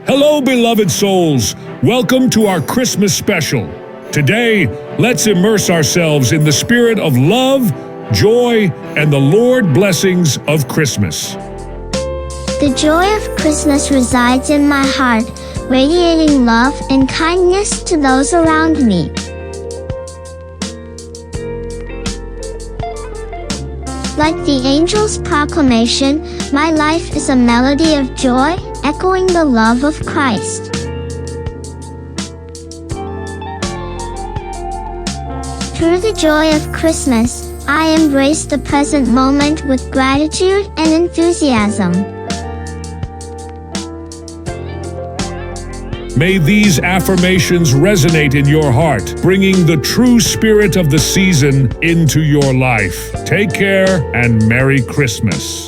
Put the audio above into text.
Hello, beloved souls. Welcome to our Christmas special. Today, let's immerse ourselves in the spirit of love, joy, and the Lord blessings of Christmas. The joy of Christmas resides in my heart, radiating love and kindness to those around me. Like the angel's proclamation, my life is a melody of joy, echoing the love of Christ. Through the joy of Christmas, I embrace the present moment with gratitude and enthusiasm. May these affirmations resonate in your heart, bringing the true spirit of the season into your life. Take care and Merry Christmas.